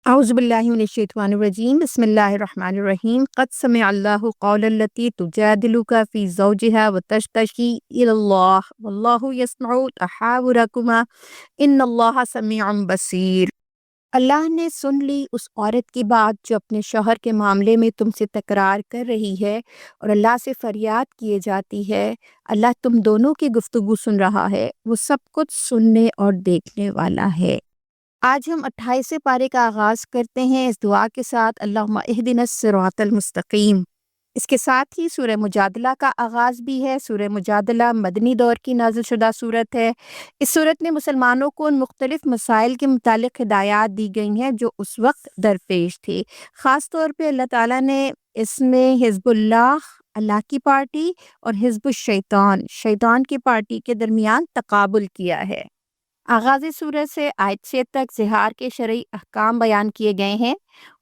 اعوذ باللہ من الشیطان الرجیم بسم اللہ الرحمن الرحیم قد سمع اللہ قول التی تجادلک فی زوجها وتشتکی الی اللہ واللہ یسمع تحاورکما ان اللہ سمیع بصیر۔ اللہ نے سن لی اس عورت کی بات جو اپنے شوہر کے معاملے میں تم سے تکرار کر رہی ہے اور اللہ سے فریاد کیے جاتی ہے۔ اللہ تم دونوں کی گفتگو سن رہا ہے، وہ سب کچھ سننے اور دیکھنے والا ہے۔ آج ہم 28 پارے کا آغاز کرتے ہیں اس دعا کے ساتھ، اللہم اہدنا الصراط المستقیم۔ اس کے ساتھ ہی سورہ مجادلہ کا آغاز بھی ہے۔ سورہ مجادلہ مدنی دور کی نازل شدہ صورت ہے۔ اس صورت میں مسلمانوں کو ان مختلف مسائل کے متعلق ہدایات دی گئی ہیں جو اس وقت درپیش تھی۔ خاص طور پہ اللہ تعالیٰ نے اس میں حزب اللہ کی پارٹی اور حزب الشیطان شیطان کی پارٹی کے درمیان تقابل کیا ہے۔ آغاز سورہ سے آیت 6 تک زہار کے شرعی احکام بیان کیے گئے ہیں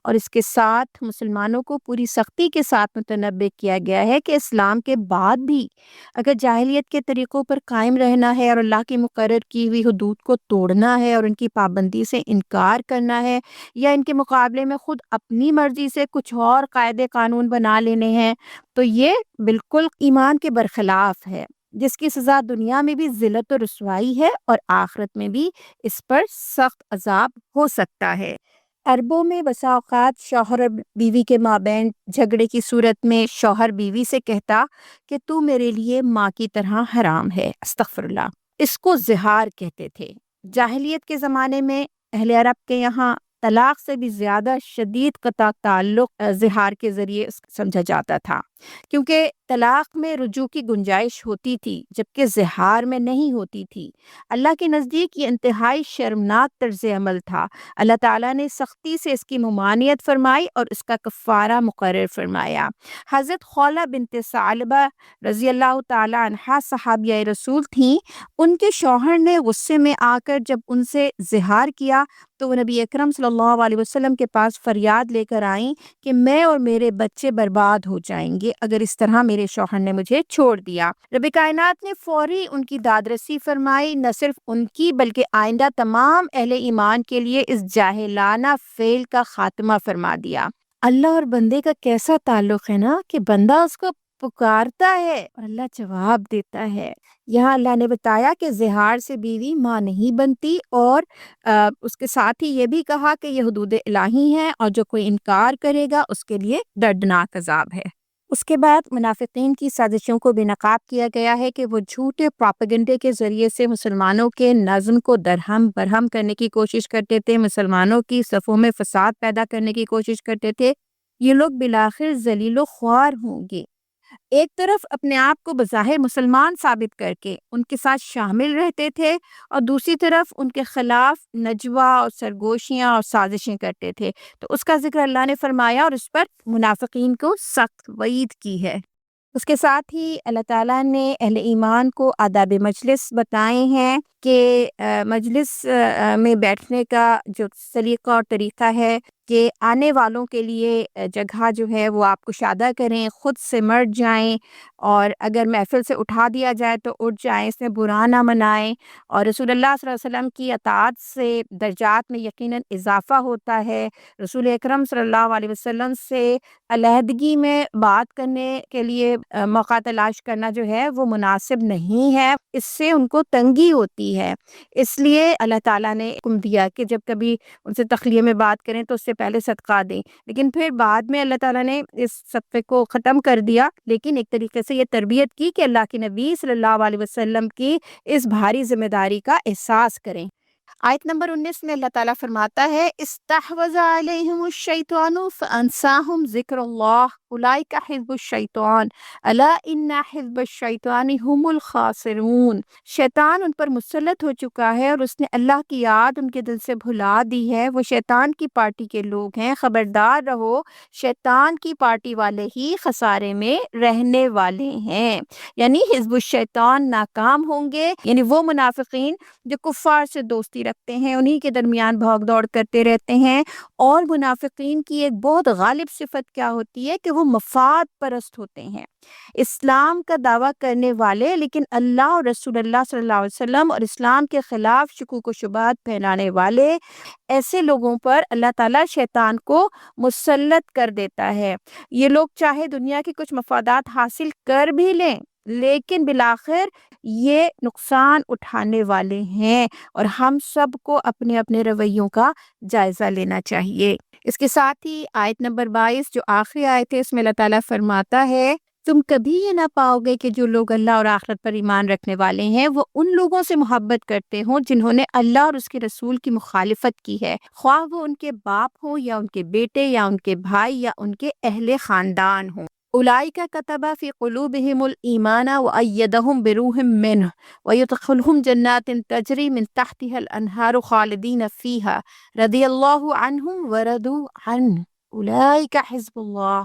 اور اس کے ساتھ مسلمانوں کو پوری سختی کے ساتھ متنبہ کیا گیا ہے کہ اسلام کے بعد بھی اگر جاہلیت کے طریقوں پر قائم رہنا ہے اور اللہ کی مقرر کی ہوئی حدود کو توڑنا ہے اور ان کی پابندی سے انکار کرنا ہے یا ان کے مقابلے میں خود اپنی مرضی سے کچھ اور قاعدے قانون بنا لینے ہیں، تو یہ بالکل ایمان کے برخلاف ہے، جس کی سزا دنیا میں بھی ذلت و رسوائی ہے اور آخرت میں بھی اس پر سخت عذاب ہو سکتا ہے۔ عربوں میں بسا اوقات شوہر اور بیوی کے مابین جھگڑے کی صورت میں شوہر بیوی سے کہتا کہ تو میرے لیے ماں کی طرح حرام ہے، استغفر اللہ، اس کو زہار کہتے تھے۔ جاہلیت کے زمانے میں اہل عرب کے یہاں طلاق سے بھی زیادہ شدید قطع تعلق زہار کے ذریعے سمجھا جاتا تھا، کیونکہ طلاق میں رجوع کی گنجائش ہوتی تھی جبکہ زہار میں نہیں ہوتی تھی۔ اللہ کے نزدیک یہ انتہائی شرمناک طرز عمل تھا۔ اللہ تعالیٰ نے سختی سے اس کی ممانعت فرمائی اور اس کا کفارہ مقرر فرمایا۔ حضرت خولہ بنت ثعلبہ رضی اللہ تعالی عنہا صحابیہ رسول تھیں۔ ان کے شوہر نے غصے میں آ کر جب ان سے زہار کیا تو وہ نبی اکرم صلی اللہ علیہ وسلم کے پاس فریاد لے کر آئیں کہ میں اور میرے بچے برباد ہو جائیں گے اگر اس طرح میرے شوہر نے مجھے چھوڑ دیا۔ رب کائنات نے فوری ان کی دادرسی فرمائی، نہ صرف ان کی بلکہ آئندہ تمام اہل ایمان کے لیے اس جاہلانہ فعل کا خاتمہ فرما دیا۔ اللہ اور بندے کا کیسا تعلق ہے نا کہ بندہ اس کو پکارتا ہے اور اللہ جواب دیتا ہے۔ یہاں اللہ نے بتایا کہ زہار سے بیوی ماں نہیں بنتی اور اس کے ساتھ ہی یہ بھی کہا کہ یہ حدود الہی ہیں اور جو کوئی انکار کرے گا اس کے لیے دردناک عذاب ہے۔ اس کے بعد منافقین کی سازشوں کو بے نقاب کیا گیا ہے کہ وہ جھوٹے پراپیگنڈے کے ذریعے سے مسلمانوں کے نظم کو درہم برہم کرنے کی کوشش کرتے تھے، مسلمانوں کی صفوں میں فساد پیدا کرنے کی کوشش کرتے تھے۔ یہ لوگ بالآخر ذلیل و خوار ہوں گے۔ ایک طرف اپنے آپ کو بظاہر مسلمان ثابت کر کے ان کے ساتھ شامل رہتے تھے اور دوسری طرف ان کے خلاف نجوا اور سرگوشیاں اور سازشیں کرتے تھے، تو اس کا ذکر اللہ نے فرمایا اور اس پر منافقین کو سخت وعید کی ہے۔ اس کے ساتھ ہی اللہ تعالیٰ نے اہل ایمان کو آداب مجلس بتائے ہیں کہ مجلس میں بیٹھنے کا جو سلیقہ اور طریقہ ہے کہ آنے والوں کے لیے جگہ جو ہے وہ آپ کشادہ کریں، خود سے مٹ جائیں اور اگر محفل سے اٹھا دیا جائے تو اٹھ جائیں، اس میں برا نہ منائیں، اور رسول اللہ صلی اللہ علیہ وسلم کی اطاعت سے درجات میں یقیناً اضافہ ہوتا ہے۔ رسول اکرم صلی اللہ علیہ وسلم سے علیحدگی میں بات کرنے کے لیے موقع تلاش کرنا جو ہے وہ مناسب نہیں ہے، اس سے ان کو تنگی ہوتی ہے۔ اس لیے اللہ تعالیٰ نے حکم دیا کہ جب کبھی ان سے تخلیہ میں بات کریں تو اس سے پہلے صدقہ دیں، لیکن پھر بعد میں اللہ تعالیٰ نے اس صدقے کو ختم کر دیا، لیکن ایک طریقے سے یہ تربیت کی کہ اللہ کے نبی صلی اللہ علیہ وسلم کی اس بھاری ذمہ داری کا احساس کریں۔ آیت نمبر 19 میں اللہ تعالیٰ فرماتا ہے استحوذ علیہم الشیطان فانساہم ذکر اللہ اولئک حزب الشیطان الا ان حزب الشیطان هم الخاسرون۔ شیطان ان پر مسلط ہو چکا ہے اور اس نے اللہ کی یاد ان کے دل سے بھلا دی ہے، وہ شیطان کی پارٹی کے لوگ ہیں، خبردار رہو، شیطان کی پارٹی والے ہی خسارے میں رہنے والے ہیں۔ یعنی حزب الشیطان ناکام ہوں گے، یعنی وہ منافقین جو کفار سے دوستی رکھتے ہیں، انہی کے درمیان بھاگ دوڑ کرتے رہتے ہیں۔ اور منافقین کی ایک بہت غالب صفت کیا ہوتی ہے کہ وہ وہ مفاد پرست ہوتے ہیں۔ اسلام کا دعویٰ کرنے والے لیکن اللہ اور رسول اللہ صلی اللہ علیہ وسلم اور اسلام کے خلاف شکوک و شبہات پھیلانے والے ایسے لوگوں پر اللہ تعالیٰ شیطان کو مسلط کر دیتا ہے۔ یہ لوگ چاہے دنیا کے کچھ مفادات حاصل کر بھی لیں لیکن بالآخر یہ نقصان اٹھانے والے ہیں، اور ہم سب کو اپنے اپنے رویوں کا جائزہ لینا چاہیے۔ اس کے ساتھ ہی آیت نمبر 22 جو آخری آیت ہے، اس میں اللہ تعالیٰ فرماتا ہے تم کبھی یہ نہ پاؤ گے کہ جو لوگ اللہ اور آخرت پر ایمان رکھنے والے ہیں وہ ان لوگوں سے محبت کرتے ہوں جنہوں نے اللہ اور اس کے رسول کی مخالفت کی ہے، خواہ وہ ان کے باپ ہوں یا ان کے بیٹے یا ان کے بھائی یا ان کے اہل خاندان ہوں۔ اولئک کتب فی قلوبہم الایمان وأیدہم بروح منہ ویدخلہم جنات تجری من تحتها الانہار خالدین فیہا رضی اللہ عنہم ورضوا عنہ اولئک حزب اللہ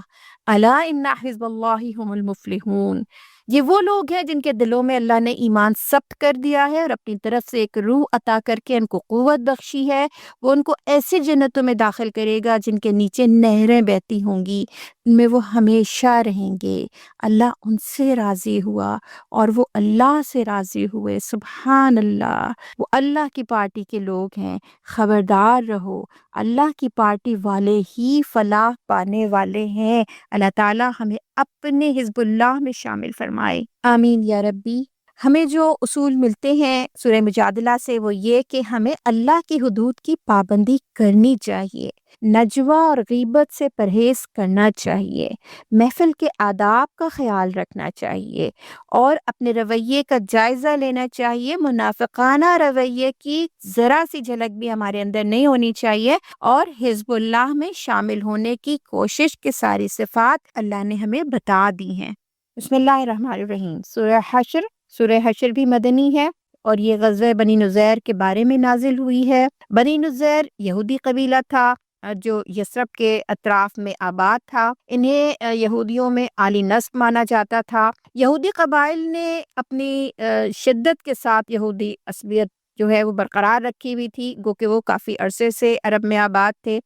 الا ان حزب اللہ هم المفلحون۔ یہ وہ لوگ ہیں جن کے دلوں میں اللہ نے ایمان ثبت کر دیا ہے اور اپنی طرف سے ایک روح عطا کر کے ان کو قوت بخشی ہے، وہ ان کو ایسی جنتوں میں داخل کرے گا جن کے نیچے نہریں بہتی ہوں گی، ان میں وہ ہمیشہ رہیں گے۔ اللہ ان سے راضی ہوا اور وہ اللہ سے راضی ہوئے۔ سبحان اللہ، وہ اللہ کی پارٹی کے لوگ ہیں۔ خبردار رہو، اللہ کی پارٹی والے ہی فلاح پانے والے ہیں۔ اللہ تعالیٰ ہمیں اپنے حزب اللہ میں شامل فرمائے، آمین یا ربی۔ ہمیں جو اصول ملتے ہیں سورہ مجادلہ سے وہ یہ کہ ہمیں اللہ کی حدود کی پابندی کرنی چاہیے، نجوہ اور غیبت سے پرہیز کرنا چاہیے، محفل کے آداب کا خیال رکھنا چاہیے اور اپنے رویے کا جائزہ لینا چاہیے۔ منافقانہ رویے کی ذرا سی جھلک بھی ہمارے اندر نہیں ہونی چاہیے، اور حزب اللہ میں شامل ہونے کی کوشش کی ساری صفات اللہ نے ہمیں بتا دی ہیں۔ بسم اللہ الرحمن الرحیم۔ سورہ حشر بھی مدنی ہے اور یہ غزوہ بنی نذیر کے بارے میں نازل ہوئی ہے۔ بنی نذیر یہودی قبیلہ تھا جو یثرب کے اطراف میں آباد تھا۔ انہیں یہودیوں میں عالی نسب مانا جاتا تھا۔ یہودی قبائل نے اپنی شدت کے ساتھ یہودی عصبیت جو ہے وہ برقرار رکھی ہوئی تھی، گو کہ وہ کافی عرصے سے عرب میں آباد تھے،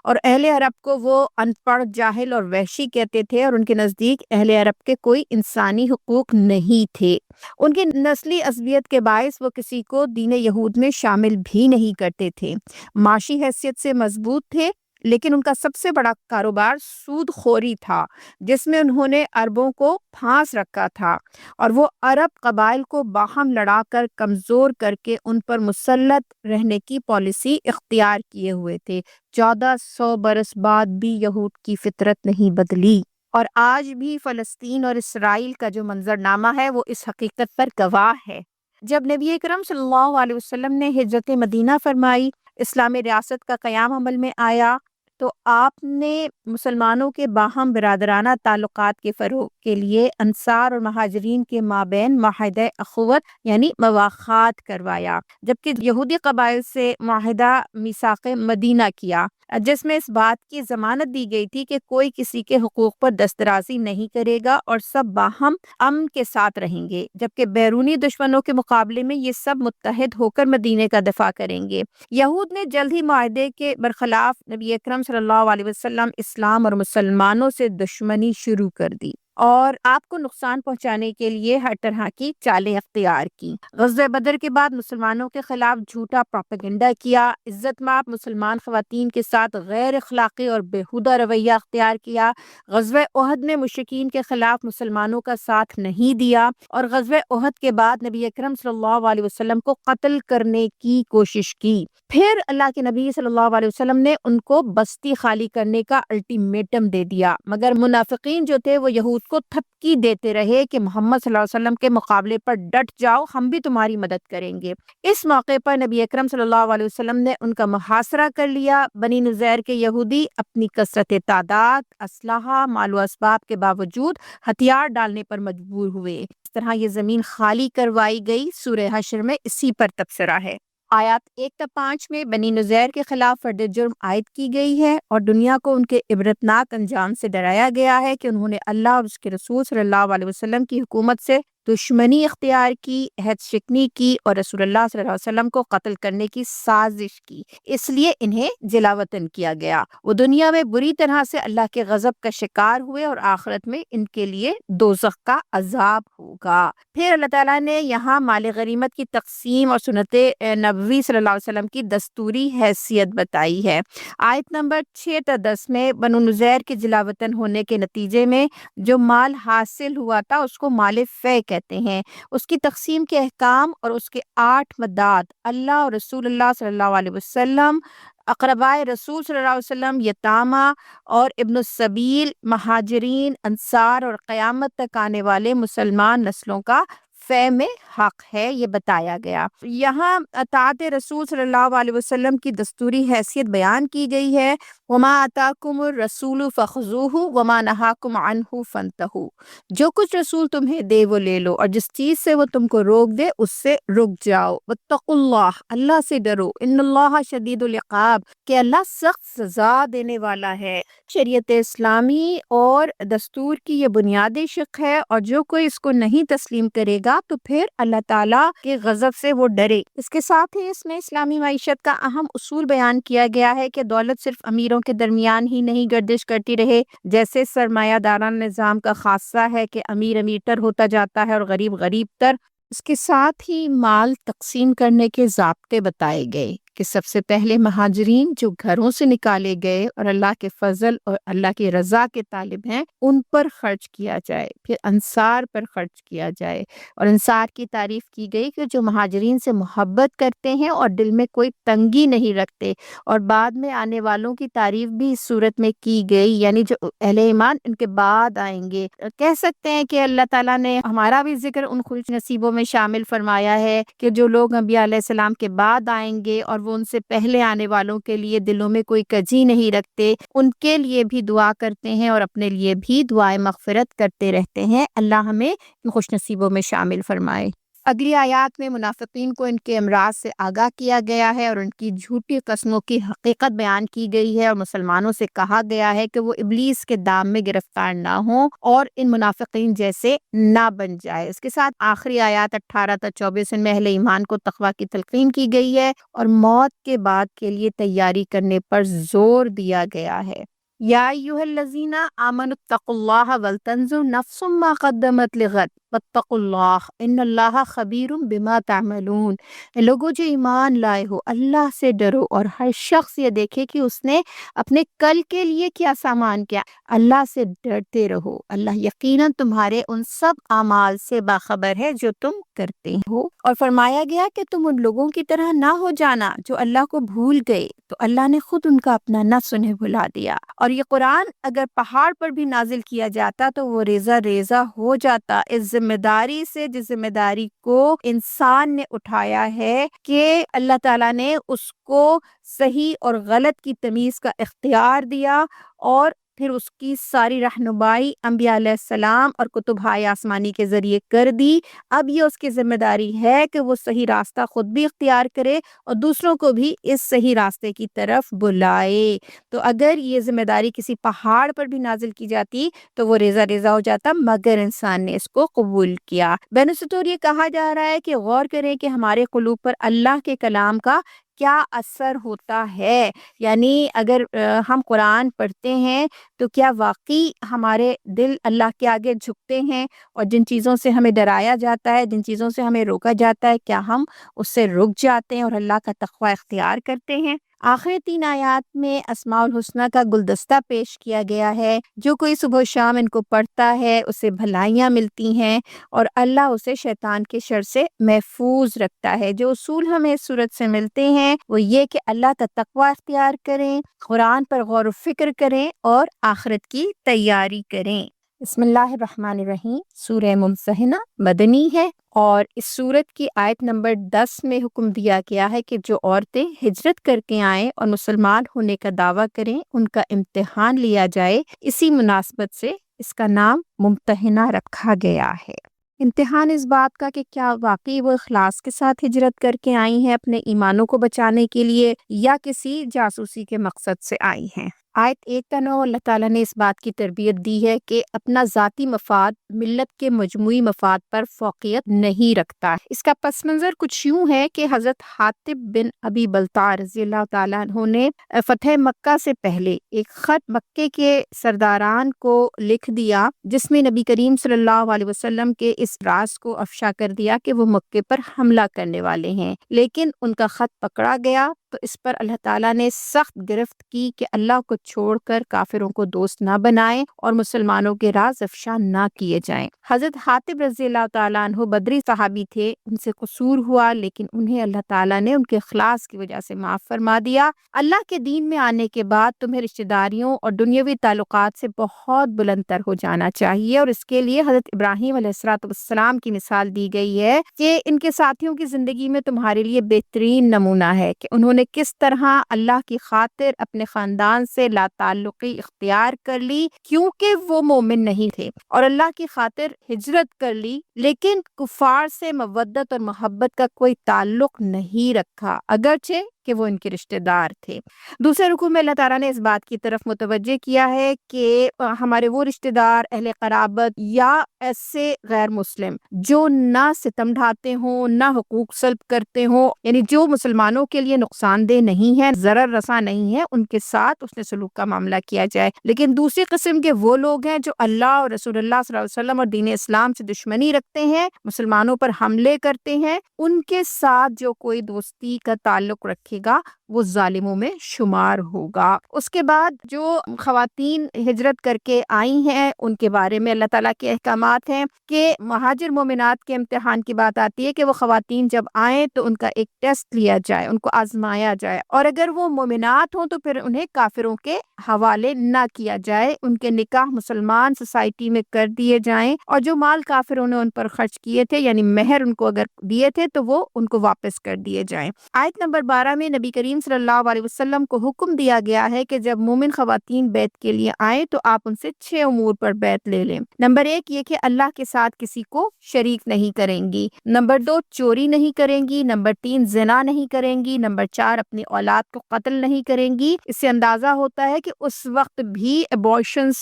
اور اہل عرب کو وہ ان پڑھ، جاہل اور وحشی کہتے تھے، اور ان کے نزدیک اہل عرب کے کوئی انسانی حقوق نہیں تھے۔ ان کی نسلی عصبیت کے باعث وہ کسی کو دین یہود میں شامل بھی نہیں کرتے تھے۔ معاشی حیثیت سے مضبوط تھے، لیکن ان کا سب سے بڑا کاروبار سود خوری تھا، جس میں انہوں نے عربوں کو پھانس رکھا تھا، اور وہ عرب قبائل کو باہم لڑا کر کمزور کر کے ان پر مسلط رہنے کی پالیسی اختیار کیے ہوئے تھے۔ 1400 برس بعد بھی یہود کی فطرت نہیں بدلی، اور آج بھی فلسطین اور اسرائیل کا جو منظرنامہ ہے وہ اس حقیقت پر گواہ ہے۔ جب نبی اکرم صلی اللہ علیہ وسلم نے ہجرت مدینہ فرمائی، اسلامی ریاست کا قیام عمل میں آیا، تو آپ نے مسلمانوں کے باہم برادرانہ تعلقات کے فروغ کے لیے انصار اور مہاجرین کے مابین معاہدہ اخوت یعنی مواخات کروایا، جبکہ یہودی قبائل سے معاہدہ میثاق مدینہ کیا، جس میں اس بات کی ضمانت دی گئی تھی کہ کوئی کسی کے حقوق پر دسترازی نہیں کرے گا اور سب باہم امن کے ساتھ رہیں گے، جبکہ بیرونی دشمنوں کے مقابلے میں یہ سب متحد ہو کر مدینے کا دفاع کریں گے۔ یہود نے جلد ہی معاہدے کے برخلاف نبی اکرم صلی اللہ علیہ وسلم، اسلام اور مسلمانوں سے دشمنی شروع کر دی اور آپ کو نقصان پہنچانے کے لیے ہر طرح کی چالیں اختیار کی۔ غزوہ بدر کے بعد مسلمانوں کے خلاف جھوٹا پروپیگنڈا کیا، عزت مآب مسلمان خواتین کے ساتھ غیر اخلاقی اور بیہودہ رویہ اختیار کیا۔ غزوہ احد میں مشرکین کے خلاف مسلمانوں کا ساتھ نہیں دیا، اور غزوہ احد کے بعد نبی اکرم صلی اللہ علیہ وسلم کو قتل کرنے کی کوشش کی۔ پھر اللہ کے نبی صلی اللہ علیہ وسلم نے ان کو بستی خالی کرنے کا الٹیمیٹم دے دیا، مگر منافقین جو تھے وہ یہود کو تھپکی دیتے رہے کہ محمد صلی اللہ علیہ وسلم کے مقابلے پر ڈٹ جاؤ، ہم بھی تمہاری مدد کریں گے۔ اس موقع پر نبی اکرم صلی اللہ علیہ وسلم نے ان کا محاصرہ کر لیا۔ بنی نذیر کے یہودی اپنی کثرت تعداد، اسلحہ، مال و اسباب کے باوجود ہتھیار ڈالنے پر مجبور ہوئے۔ اس طرح یہ زمین خالی کروائی گئی۔ سورہ حشر میں اسی پر تبصرہ ہے۔ آیات 1 تا 5 میں بنی نذیر کے خلاف فرد جرم عائد کی گئی ہے اور دنیا کو ان کے عبرتناک انجام سے ڈرایا گیا ہے کہ انہوں نے اللہ اور اس کے رسول صلی اللہ علیہ وسلم کی حکومت سے دشمنی اختیار کی، عہد شکنی کی اور رسول اللہ صلی اللہ علیہ وسلم کو قتل کرنے کی سازش کی، اس لیے انہیں جلا وطن کیا گیا۔ وہ دنیا میں بری طرح سے اللہ کے غضب کا شکار ہوئے اور آخرت میں ان کے لیے دوزخ کا عذاب ہوگا۔ پھر اللہ تعالیٰ نے یہاں مال غنیمت کی تقسیم اور سنت نبوی صلی اللہ علیہ وسلم کی دستوری حیثیت بتائی ہے۔ آیت نمبر 6 تا 10 میں بنو نذیر کے جلا وطن ہونے کے نتیجے میں جو مال حاصل ہوا تھا اس کو مال فے کہتے ہیں۔ اس کی تقسیم کے احکام اور اس کے 8 مدات اللہ اور رسول اللہ صلی اللہ علیہ وسلم، اقربائے رسول صلی اللہ علیہ وسلم، یتامہ اور ابن السبیل، مہاجرین، انصار اور قیامت تک آنے والے مسلمان نسلوں کا فے میں حق ہے، یہ بتایا گیا۔ یہاں اطاعت رسول صلی اللہ علیہ وسلم کی دستوری حیثیت بیان کی گئی ہے۔ وما آتاکم الرسول فخذوہ وما نہاکم عنہ فانتہوا، جو کچھ رسول تمہیں دے وہ لے لو اور جس چیز سے وہ تم کو روک دے اس سے رک جاؤ۔ واتقوا اللہ، اللہ سے ڈرو، ان اللہ شدید العقاب، کہ اللہ سخت سزا دینے والا ہے۔ شریعت اسلامی اور دستور کی یہ بنیادی شق ہے، اور جو کوئی اس کو نہیں تسلیم کرے گا تو پھر اللہ تعالیٰ کے غضب سے وہ ڈرے۔ اس کے ساتھ ہی اس میں اسلامی معیشت کا اہم اصول بیان کیا گیا ہے کہ دولت صرف امیروں کے درمیان ہی نہیں گردش کرتی رہے، جیسے سرمایہ دارانہ نظام کا خاصہ ہے کہ امیر امیر تر ہوتا جاتا ہے اور غریب غریب تر۔ اس کے ساتھ ہی مال تقسیم کرنے کے ضابطے بتائے گئے کہ سب سے پہلے مہاجرین جو گھروں سے نکالے گئے اور اللہ کے فضل اور اللہ کی رضا کے طالب ہیں ان پر خرچ کیا جائے، پھر انصار پر خرچ کیا جائے، اور انصار کی تعریف کی گئی کہ جو مہاجرین سے محبت کرتے ہیں اور دل میں کوئی تنگی نہیں رکھتے، اور بعد میں آنے والوں کی تعریف بھی اس صورت میں کی گئی، یعنی جو اہل ایمان ان کے بعد آئیں گے۔ کہہ سکتے ہیں کہ اللہ تعالیٰ نے ہمارا بھی ذکر ان خوش نصیبوں میں شامل فرمایا ہے کہ جو لوگ انبیاء علیہ السلام کے بعد آئیں گے اور وہ ان سے پہلے آنے والوں کے لیے دلوں میں کوئی کجی نہیں رکھتے، ان کے لیے بھی دعا کرتے ہیں اور اپنے لیے بھی دعائے مغفرت کرتے رہتے ہیں۔ اللہ ہمیں ان خوش نصیبوں میں شامل فرمائے۔ اگلی آیات میں منافقین کو ان کے امراض سے آگاہ کیا گیا ہے اور ان کی جھوٹی قسموں کی حقیقت بیان کی گئی ہے، اور مسلمانوں سے کہا گیا ہے کہ وہ ابلیس کے دام میں گرفتار نہ ہوں اور ان منافقین جیسے نہ بن جائے۔ اس کے ساتھ آخری آیات 18 تا 24 میں اہل ایمان کو تقویٰ کی تلقین کی گئی ہے اور موت کے بعد کے لیے تیاری کرنے پر زور دیا گیا ہے۔ یا ایھا الذین آمنوا اتقوا اللہ ولتنظر نفس ما قدمت لغد واتقوا اللہ ان اللہ خبیر بما تعملون۔ لوگوں جو ایمان لائے ہو، اللہ سے ڈرو اور ہر شخص یہ دیکھے کہ اس نے اپنے کل کے لیے کیا سامان کیا۔ اللہ سے ڈرتے رہو، اللہ یقیناً تمہارے ان سب اعمال سے باخبر ہے جو تم کرتے ہو۔ اور فرمایا گیا کہ تم ان لوگوں کی طرح نہ ہو جانا جو اللہ کو بھول گئے، تو اللہ نے خود ان کا اپنا نفس انہیں بھلا دیا۔ اور یہ قرآن اگر پہاڑ پر بھی نازل کیا جاتا تو وہ ریزہ ریزہ ہو جاتا، اس ذمہ داری سے جس ذمہ داری کو انسان نے اٹھایا ہے کہ اللہ تعالیٰ نے اس کو صحیح اور غلط کی تمیز کا اختیار دیا، اور پھر اس کی ساری رہنمائی انبیاء علیہ السلام اور کتب آسمانی کے ذریعے کر دی۔ اب یہ اس کی ذمہ داری ہے کہ وہ صحیح راستہ خود بھی اختیار کرے اور دوسروں کو بھی اس صحیح راستے کی طرف بلائے۔ تو اگر یہ ذمہ داری کسی پہاڑ پر بھی نازل کی جاتی تو وہ ریزہ ریزہ ہو جاتا، مگر انسان نے اس کو قبول کیا۔ بین السطور یہ کہا جا رہا ہے کہ غور کریں کہ ہمارے قلوب پر اللہ کے کلام کا کیا اثر ہوتا ہے، یعنی اگر ہم قرآن پڑھتے ہیں تو کیا واقعی ہمارے دل اللہ کے آگے جھکتے ہیں، اور جن چیزوں سے ہمیں ڈرایا جاتا ہے، جن چیزوں سے ہمیں روکا جاتا ہے، کیا ہم اس سے رک جاتے ہیں اور اللہ کا تقوی اختیار کرتے ہیں؟ آخر 3 آیات میں اسماء الحسنہ کا گلدستہ پیش کیا گیا ہے، جو کوئی صبح و شام ان کو پڑھتا ہے اسے بھلائیاں ملتی ہیں اور اللہ اسے شیطان کے شر سے محفوظ رکھتا ہے۔ جو اصول ہمیں اس صورت سے ملتے ہیں وہ یہ کہ اللہ کا تقوی اختیار کریں، قرآن پر غور و فکر کریں اور آخرت کی تیاری کریں۔ بسم اللہ الرحمن الرحیم۔ سورہ ممتحنہ مدنی ہے، اور اس سورت کی آیت نمبر 10 میں حکم دیا گیا ہے کہ جو عورتیں ہجرت کر کے آئیں اور مسلمان ہونے کا دعویٰ کریں ان کا امتحان لیا جائے۔ اسی مناسبت سے اس کا نام ممتحنہ رکھا گیا ہے۔ امتحان اس بات کا کہ کیا واقعی وہ اخلاص کے ساتھ ہجرت کر کے آئی ہیں اپنے ایمانوں کو بچانے کے لیے، یا کسی جاسوسی کے مقصد سے آئی ہیں۔ آیت 1 کا 9 اللہ تعالیٰ نے اس بات کی تربیت دی ہے کہ اپنا ذاتی مفاد ملت کے مجموعی مفاد پر فوقیت نہیں رکھتا۔ اس کا پس منظر کچھ یوں ہے کہ حضرت حاطب بن ابی بلتع رضی اللہ تعالیٰ عنہ نے فتح مکہ سے پہلے ایک خط مکے کے سرداران کو لکھ دیا جس میں نبی کریم صلی اللہ علیہ وسلم کے اس راز کو افشا کر دیا کہ وہ مکے پر حملہ کرنے والے ہیں، لیکن ان کا خط پکڑا گیا تو اس پر اللہ تعالیٰ نے سخت گرفت کی کہ اللہ کو چھوڑ کر کافروں کو دوست نہ بنائیں اور مسلمانوں کے راز افشا نہ کیے جائیں۔ حضرت حاتب رضی اللہ تعالیٰ عنہ بدری صحابی تھے، ان سے قصور ہوا لیکن انہیں اللہ تعالیٰ نے ان کے اخلاص کی وجہ سے معاف فرما دیا۔ اللہ کے دین میں آنے کے بعد تمہیں رشتہ داریوں اور دنیاوی تعلقات سے بہت بلند تر ہو جانا چاہیے، اور اس کے لیے حضرت ابراہیم علیہ السلام کی مثال دی گئی ہے کہ ان کے ساتھیوں کی زندگی میں تمہارے لیے بہترین نمونہ ہے کہ انہوں نے کس طرح اللہ کی خاطر اپنے خاندان سے لا تعلقی اختیار کر لی کیونکہ وہ مومن نہیں تھے، اور اللہ کی خاطر ہجرت کر لی لیکن کفار سے مودت اور محبت کا کوئی تعلق نہیں رکھا اگرچہ کہ وہ ان کے رشتہ دار تھے۔ دوسرے رکوع میں اللہ تعالیٰ نے اس بات کی طرف متوجہ کیا ہے کہ ہمارے وہ رشتہ دار، اہل قرابت یا ایسے غیر مسلم جو نہ ستم ڈھاتے ہوں نہ حقوق سلب کرتے ہوں، یعنی جو مسلمانوں کے لیے نقصان دہ نہیں ہے، ضرر رساں نہیں ہے، ان کے ساتھ اس نے سلوک کا معاملہ کیا جائے۔ لیکن دوسری قسم کے وہ لوگ ہیں جو اللہ اور رسول اللہ صلی اللہ علیہ وسلم اور دین اسلام سے دشمنی رکھتے ہیں، مسلمانوں پر حملے کرتے ہیں، ان کے ساتھ جو کوئی دوستی کا تعلق رکھے گا وہ ظالموں میں شمار ہوگا۔ اس کے بعد جو خواتین ہجرت کر کے آئی ہیں ان کے بارے میں اللہ تعالیٰ کے احکامات ہیں کہ مہاجر مومنات کے امتحان کی بات آتی ہے کہ وہ خواتین جب آئیں تو ان کا ایک ٹیسٹ لیا جائے، ان کو آزمایا جائے، اور اگر وہ مومنات ہوں تو پھر انہیں کافروں کے حوالے نہ کیا جائے، ان کے نکاح مسلمان سوسائٹی میں کر دیے جائیں، اور جو مال کافروں نے ان پر خرچ کیے تھے یعنی مہر ان کو اگر دیے تھے تو وہ ان کو واپس کر دیے جائیں۔ آیت نمبر 12 میں نبی کریم صلی اللہ علیہ وسلم کو حکم دیا گیا ہے کہ جب مومن خواتین بیعت کے لیے آئیں تو آپ ان سے 6 امور پر بیعت لے لیں۔ نمبر 1 یہ کہ اللہ کے ساتھ کسی کو شریک نہیں کریں گی۔ نمبر 2 چوری نہیں کریں گی۔ نمبر 3 زنا نہیں کریں گی۔ نمبر 4 اپنی اولاد کو قتل نہیں کریں گی۔ اس سے اندازہ ہوتا ہے کہ اس وقت بھی ابارشنز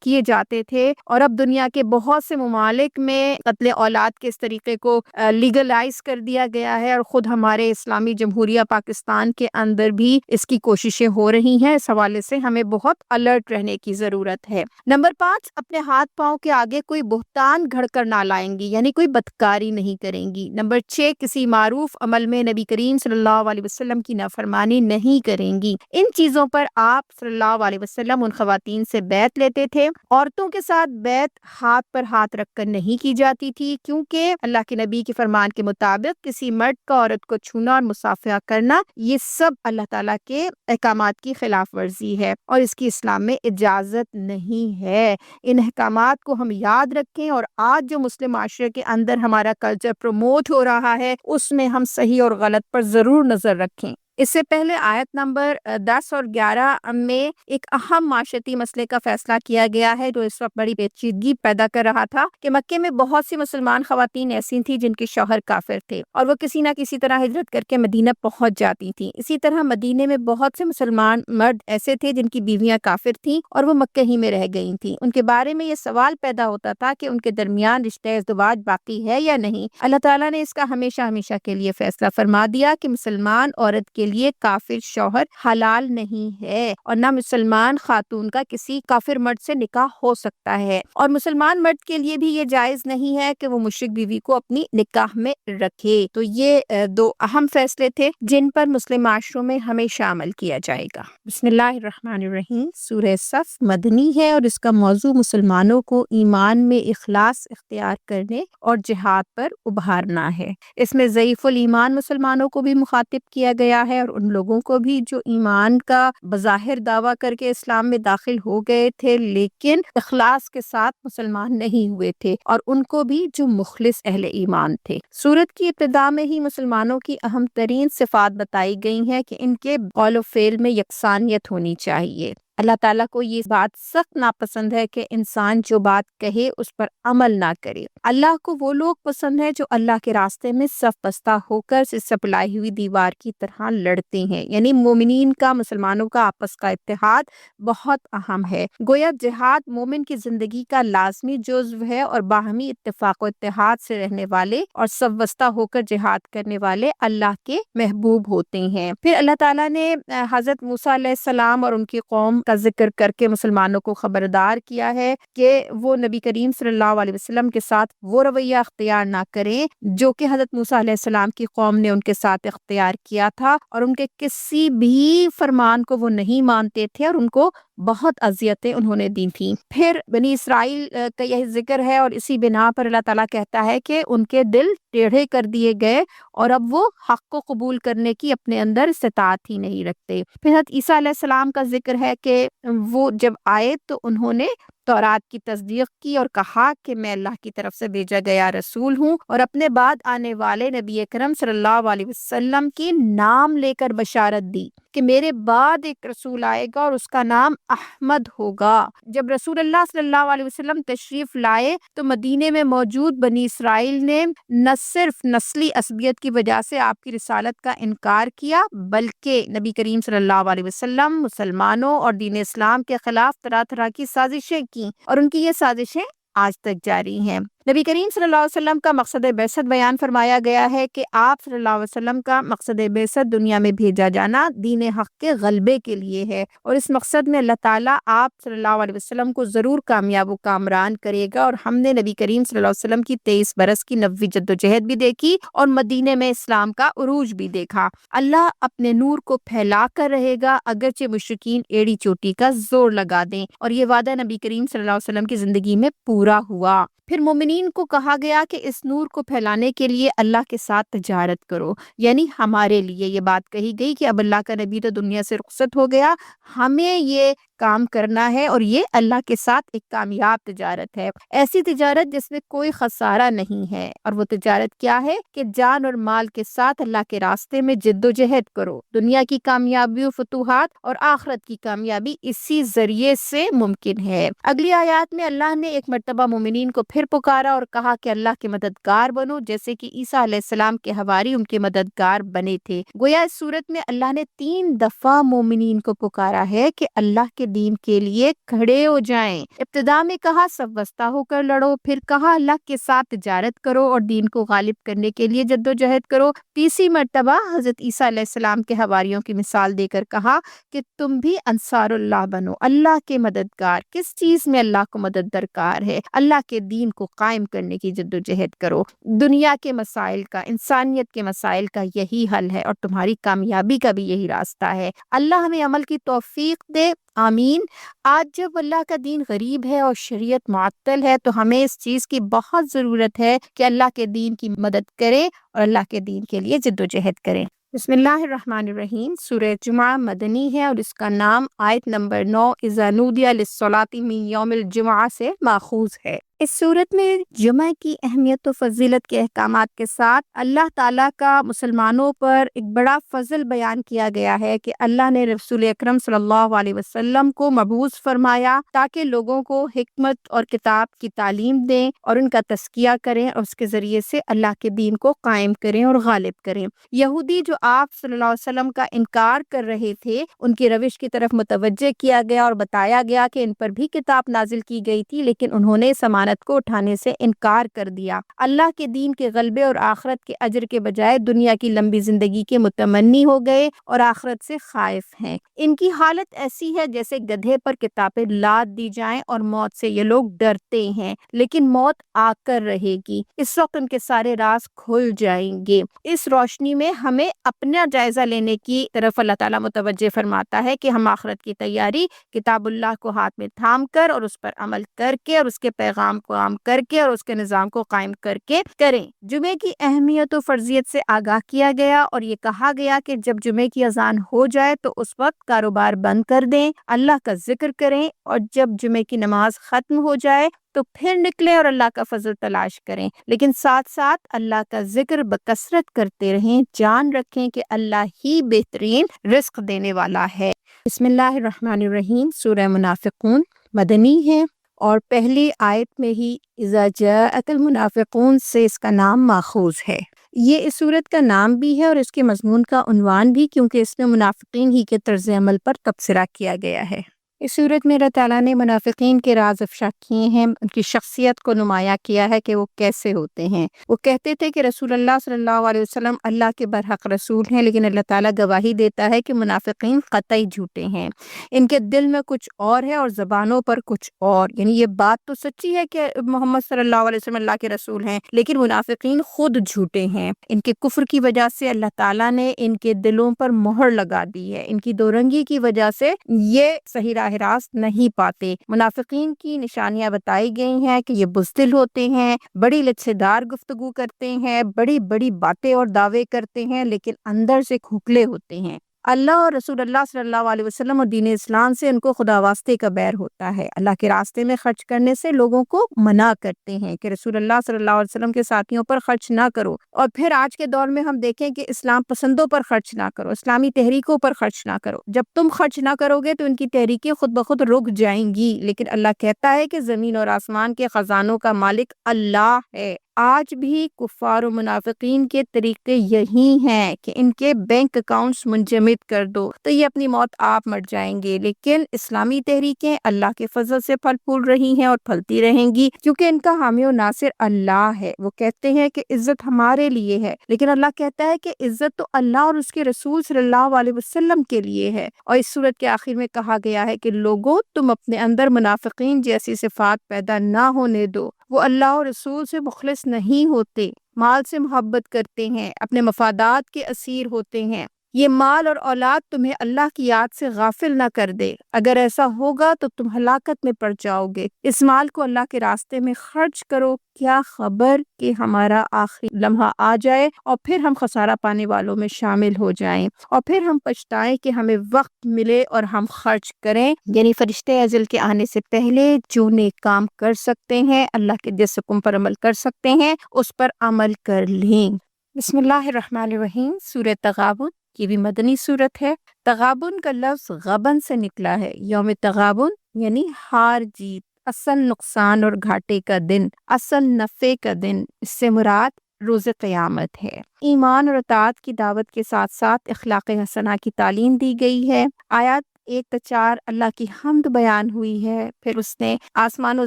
کیے جاتے تھے، اور اب دنیا کے بہت سے ممالک میں قتل اولاد کے اس طریقے کو لیگلائز کر دیا گیا ہے، اور خود ہمارے اسلامی جمہوریہ پاکستان کے اندر بھی اس کی کوششیں ہو رہی ہیں۔ اس حوالے سے ہمیں بہت الرٹ رہنے کی ضرورت ہے۔ نمبر 5 اپنے ہاتھ پاؤں کے آگے کوئی بہتان گھڑ کر نہ لائیں گی، یعنی کوئی بدکاری نہیں کریں گی۔ نمبر 6 کسی معروف عمل میں نبی کریم صلی اللہ علیہ وسلم کی نافرمانی نہیں کریں گی۔ ان چیزوں پر آپ صلی اللہ علیہ وسلم ان خواتین سے بیعت لیتے تھے۔ عورتوں کے ساتھ بیعت ہاتھ پر ہاتھ رکھ کر نہیں کی جاتی تھی، کیونکہ اللہ کے نبی کے فرمان کے مطابق کسی مرد کا عورت کو چھونا اور مصافحہ کرنا یہ سب اللہ تعالیٰ کے احکامات کی خلاف ورزی ہے اور اس کی اسلام میں اجازت نہیں ہے۔ ان احکامات کو ہم یاد رکھیں، اور آج جو مسلم معاشرے کے اندر ہمارا کلچر پروموٹ ہو رہا ہے اس میں ہم صحیح اور غلط پر ضرور نظر رکھیں۔ اس سے پہلے آیت نمبر 10 اور 11 میں ایک اہم معاشرتی مسئلے کا فیصلہ کیا گیا ہے جو اس وقت بڑی پیچیدگی پیدا کر رہا تھا کہ مکے میں بہت سی مسلمان خواتین ایسی تھیں جن کے شوہر کافر تھے اور وہ کسی نہ کسی طرح ہجرت کر کے مدینہ پہنچ جاتی تھیں۔ اسی طرح مدینے میں بہت سے مسلمان مرد ایسے تھے جن کی بیویاں کافر تھیں اور وہ مکہ ہی میں رہ گئی تھیں۔ ان کے بارے میں یہ سوال پیدا ہوتا تھا کہ ان کے درمیان رشتہ ازدواج باقی ہے یا نہیں۔ اللہ تعالیٰ نے اس کا ہمیشہ ہمیشہ کے لیے فیصلہ فرما دیا کہ مسلمان عورت کے لیے کافر شوہر حلال نہیں ہے، اور نہ مسلمان خاتون کا کسی کافر مرد سے نکاح ہو سکتا ہے، اور مسلمان مرد کے لیے بھی یہ جائز نہیں ہے کہ وہ مشرک بیوی کو اپنی نکاح میں رکھے۔ تو یہ 2 اہم فیصلے تھے جن پر مسلم معاشروں میں ہمیشہ عمل کیا جائے گا۔ بسم اللہ الرحمن الرحیم۔ سورہ صف مدنی ہے اور اس کا موضوع مسلمانوں کو ایمان میں اخلاص اختیار کرنے اور جہاد پر ابھارنا ہے۔ اس میں ضعیف الایمان مسلمانوں کو بھی مخاطب کیا گیا ہے اور ان لوگوں کو بھی جو ایمان کا بظاہر دعویٰ کر کے اسلام میں داخل ہو گئے تھے لیکن اخلاص کے ساتھ مسلمان نہیں ہوئے تھے، اور ان کو بھی جو مخلص اہل ایمان تھے۔ سورت کی ابتدا میں ہی مسلمانوں کی اہم ترین صفات بتائی گئی ہیں کہ ان کے قول و فعل میں یکسانیت ہونی چاہیے۔ اللہ تعالیٰ کو یہ بات سخت ناپسند ہے کہ انسان جو بات کہے اس پر عمل نہ کرے۔ اللہ کو وہ لوگ پسند ہیں جو اللہ کے راستے میں صف بستہ ہو کر سے سپلائی ہوئی دیوار کی طرح لڑتے ہیں، یعنی مومنین کا، مسلمانوں کا آپس کا اتحاد بہت اہم ہے۔ گویا جہاد مومن کی زندگی کا لازمی جزو ہے، اور باہمی اتفاق و اتحاد سے رہنے والے اور صف بستہ ہو کر جہاد کرنے والے اللہ کے محبوب ہوتے ہیں۔ پھر اللہ تعالیٰ نے حضرت موسیٰ علیہ السلام اور ان کی قوم کا ذکر کر کے مسلمانوں کو خبردار کیا ہے کہ وہ نبی کریم صلی اللہ علیہ وسلم کے ساتھ وہ رویہ اختیار نہ کریں جو کہ حضرت موسیٰ علیہ السلام کی قوم نے ان کے ساتھ اختیار کیا تھا، اور ان کے کسی بھی فرمان کو وہ نہیں مانتے تھے اور ان کو بہت اذیتیں انہوں نے دی تھیں۔ پھر بنی اسرائیل کا یہ ذکر ہے، اور اسی بنا پر اللہ تعالیٰ کہتا ہے کہ ان کے دل ٹیڑھے کر دیے گئے اور اب وہ حق کو قبول کرنے کی اپنے اندر استطاعت ہی نہیں رکھتے۔ پھر حضرت عیسیٰ علیہ السلام کا ذکر ہے کہ وہ جب آئے تو انہوں نے تورات کی تصدیق کی اور کہا کہ میں اللہ کی طرف سے بھیجا گیا رسول ہوں، اور اپنے بعد آنے والے نبی اکرم صلی اللہ علیہ وسلم کی نام لے کر بشارت دی کہ میرے بعد ایک رسول آئے گا اور اس کا نام احمد ہوگا۔ جب رسول اللہ صلی اللہ علیہ وسلم تشریف لائے تو مدینے میں موجود بنی اسرائیل نے نہ صرف نسلی عصبیت کی وجہ سے آپ کی رسالت کا انکار کیا، بلکہ نبی کریم صلی اللہ علیہ وسلم، مسلمانوں اور دین اسلام کے خلاف طرح طرح کی سازشیں کی، اور ان کی یہ سازشیں آج تک جاری ہیں۔ نبی کریم صلی اللہ علیہ وسلم کا مقصد بعثت بیان فرمایا گیا ہے کہ آپ صلی اللہ علیہ وسلم کا مقصد بعثت دنیا میں بھیجا جانا دین حق کے غلبے کے لیے ہے، اور اس مقصد میں اللہ تعالیٰ آپ صلی اللہ علیہ وسلم کو ضرور کامیاب و کامران کرے گا۔ اور ہم نے نبی کریم صلی اللہ علیہ وسلم کی 23 برس کی نبوی جدوجہد بھی دیکھی اور مدینے میں اسلام کا عروج بھی دیکھا۔ اللہ اپنے نور کو پھیلا کر رہے گا اگرچہ مشرکین ایڑی چوٹی کا زور لگا دیں، اور یہ وعدہ نبی کریم صلی اللہ علیہ وسلم کی زندگی میں پورا ہوا۔ پھر مومنین کو کہا گیا کہ اس نور کو پھیلانے کے لیے اللہ کے ساتھ تجارت کرو، یعنی ہمارے لیے یہ بات کہی گئی کہ اب اللہ کا نبی تو دنیا سے رخصت ہو گیا، ہمیں یہ کام کرنا ہے، اور یہ اللہ کے ساتھ ایک کامیاب تجارت ہے، ایسی تجارت جس میں کوئی خسارہ نہیں ہے۔ اور وہ تجارت کیا ہے کہ جان اور مال کے ساتھ اللہ کے راستے میں جد و جہد کرو۔ دنیا کی کامیابی و فتوحات اور آخرت کی کامیابی اسی ذریعے سے ممکن ہے۔ اگلی آیات میں اللہ نے ایک مرتبہ مومنین کو پھر پکارا اور کہا کہ اللہ کے مددگار بنو، جیسے کہ عیسیٰ علیہ السلام کے حواری ان کے مددگار بنے تھے۔ گویا اس صورت میں اللہ نے 3 دفعہ مومنین کو پکارا ہے کہ اللہ کے دین کے لیے کھڑے ہو جائیں۔ ابتدا میں کہا صف بستہ ہو کر لڑو، پھر کہا اللہ کے ساتھ تجارت کرو اور دین کو غالب کرنے کے لیے جد و جہد کرو، تیسری مرتبہ حضرت عیسیٰ علیہ السلام کے حواریوں کی مثال دے کر کہا کہ تم بھی انصار اللہ بنو، اللہ کے مددگار۔ کس چیز میں اللہ کو مدد درکار ہے؟ اللہ کے دین کو قائم کرنے کی جد و جہد کرو۔ دنیا کے مسائل کا، انسانیت کے مسائل کا یہی حل ہے، اور تمہاری کامیابی کا بھی یہی راستہ ہے۔ اللہ ہمیں عمل کی توفیق دے، آمین۔ آج جب اللہ کا دین غریب ہے اور شریعت معطل ہے تو ہمیں اس چیز کی بہت ضرورت ہے کہ اللہ کے دین کی مدد کریں اور اللہ کے دین کے لیے جد و جہد کریں۔ بسم اللہ الرحمن الرحیم۔ سورہ جمعہ مدنی ہے اور اس کا نام آیت نمبر 9 اذا نودی للصلاۃ من یوم الجمعہ سے ماخوذ ہے۔ اس صورت میں جمعہ کی اہمیت و فضیلت کے احکامات کے ساتھ اللہ تعالیٰ کا مسلمانوں پر ایک بڑا فضل بیان کیا گیا ہے کہ اللہ نے رسول اکرم صلی اللہ علیہ وسلم کو مبعوث فرمایا تاکہ لوگوں کو حکمت اور کتاب کی تعلیم دیں اور ان کا تزکیہ کریں اور اس کے ذریعے سے اللہ کے دین کو قائم کریں اور غالب کریں۔ یہودی جو آپ صلی اللہ علیہ وسلم کا انکار کر رہے تھے، ان کی روش کی طرف متوجہ کیا گیا اور بتایا گیا کہ ان پر بھی کتاب نازل کی گئی تھی، لیکن انہوں نے ضمانت کو اٹھانے سے انکار کر دیا۔ اللہ کے دین کے غلبے اور آخرت کے اجر کے بجائے دنیا کی لمبی زندگی کے متمنی ہو گئے اور آخرت سے خائف ہیں۔ ان کی حالت ایسی ہے جیسے گدھے پر کتابیں لاد دی جائیں اور موت سے یہ لوگ ڈرتے ہیں، لیکن موت آ کر رہے گی، اس وقت ان کے سارے راز کھل جائیں گے۔ اس روشنی میں ہمیں اپنا جائزہ لینے کی طرف اللہ تعالیٰ متوجہ فرماتا ہے کہ ہم آخرت کی تیاری کتاب اللہ کو ہاتھ میں تھام کر اور اس پر عمل کر کے اور اس کے پیغام تمام کام کر کے اور اس کے نظام کو قائم کر کے کریں۔ جمعے کی اہمیت و فرضیت سے آگاہ کیا گیا اور یہ کہا گیا کہ جب جمعے کی اذان ہو جائے تو اس وقت کاروبار بند کر دیں، اللہ کا ذکر کریں، اور جب جمعے کی نماز ختم ہو جائے تو پھر نکلیں اور اللہ کا فضل تلاش کریں، لیکن ساتھ ساتھ اللہ کا ذکر بکثرت کرتے رہیں۔ جان رکھیں کہ اللہ ہی بہترین رزق دینے والا ہے۔ بسم اللہ الرحمن الرحیم۔ سورہ منافقون مدنی ہے اور پہلی آیت میں ہی اذا جاءک المنافقون سے اس کا نام ماخوذ ہے۔ یہ اس سورت کا نام بھی ہے اور اس کے مضمون کا عنوان بھی، کیونکہ اس میں منافقین ہی کے طرز عمل پر تبصرہ کیا گیا ہے۔ اس صورت میں اللہ تعالیٰ نے منافقین کے راز افشا کیے ہیں، ان کی شخصیت کو نمایاں کیا ہے کہ وہ کیسے ہوتے ہیں۔ وہ کہتے تھے کہ رسول اللہ صلی اللہ علیہ وسلم اللہ کے برحق رسول ہیں، لیکن اللہ تعالیٰ گواہی دیتا ہے کہ منافقین قطعی جھوٹے ہیں، ان کے دل میں کچھ اور ہے اور زبانوں پر کچھ اور۔ یعنی یہ بات تو سچی ہے کہ محمد صلی اللہ علیہ وسلم اللہ کے رسول ہیں، لیکن منافقین خود جھوٹے ہیں۔ ان کے کفر کی وجہ سے اللہ تعالیٰ نے ان کے دلوں پر مہر لگا دی ہے، ان کی دو رنگی کی وجہ سے یہ صحیح راہ راست نہیں پاتے۔ منافقین کی نشانیاں بتائی گئی ہیں کہ یہ بزدل ہوتے ہیں، بڑی لچھے دار گفتگو کرتے ہیں، بڑی بڑی باتیں اور دعوے کرتے ہیں، لیکن اندر سے کھوکھلے ہوتے ہیں۔ اللہ اور رسول اللہ صلی اللہ علیہ وسلم اور دین اسلام سے ان کو خدا واسطے کا بیر ہوتا ہے۔ اللہ کے راستے میں خرچ کرنے سے لوگوں کو منع کرتے ہیں کہ رسول اللہ صلی اللہ علیہ وسلم کے ساتھیوں پر خرچ نہ کرو، اور پھر آج کے دور میں ہم دیکھیں کہ اسلام پسندوں پر خرچ نہ کرو، اسلامی تحریکوں پر خرچ نہ کرو۔ جب تم خرچ نہ کرو گے تو ان کی تحریکیں خود بخود رک جائیں گی، لیکن اللہ کہتا ہے کہ زمین اور آسمان کے خزانوں کا مالک اللہ ہے۔ آج بھی کفار و منافقین کے طریقے یہی ہیں کہ ان کے بینک اکاؤنٹس منجمد کر دو تو یہ اپنی موت آپ مر جائیں گے، لیکن اسلامی تحریکیں اللہ کے فضل سے پھل پھول رہی ہیں اور پھلتی رہیں گی، کیونکہ ان کا حامی و ناصر اللہ ہے۔ وہ کہتے ہیں کہ عزت ہمارے لیے ہے، لیکن اللہ کہتا ہے کہ عزت تو اللہ اور اس کے رسول صلی اللہ علیہ وسلم کے لیے ہے۔ اور اس سورت کے آخر میں کہا گیا ہے کہ لوگوں، تم اپنے اندر منافقین جیسی صفات پیدا نہ ہونے دو۔ وہ اللہ اور رسول سے مخلص نہیں ہوتے، مال سے محبت کرتے ہیں، اپنے مفادات کے اسیر ہوتے ہیں۔ یہ مال اور اولاد تمہیں اللہ کی یاد سے غافل نہ کر دے، اگر ایسا ہوگا تو تم ہلاکت میں پڑ جاؤ گے۔ اس مال کو اللہ کے راستے میں خرچ کرو، کیا خبر کہ ہمارا آخری لمحہ آ جائے اور پھر ہم خسارہ پانے والوں میں شامل ہو جائیں، اور پھر ہم پچھتائیں کہ ہمیں وقت ملے اور ہم خرچ کریں۔ یعنی فرشتے ازل کے آنے سے پہلے جو نیک کام کر سکتے ہیں، اللہ کے جس حکم پر عمل کر سکتے ہیں، اس پر عمل کر لیں۔ بسم اللہ الرحمن الرحیم۔ سورہ تغابن، یہ بھی مدنی سورت ہے۔ تغابن کا لفظ غبن سے نکلا ہے۔ یوم تغابن یعنی ہار جیت، اصل نقصان اور گھاٹے کا دن، اصل نفع کا دن۔ اس سے مراد روز قیامت ہے۔ ایمان اور اطاعت کی دعوت کے ساتھ ساتھ اخلاق حسنہ کی تعلیم دی گئی ہے۔ آیات 1-4 اللہ کی حمد بیان ہوئی ہے، پھر اس نے آسمان و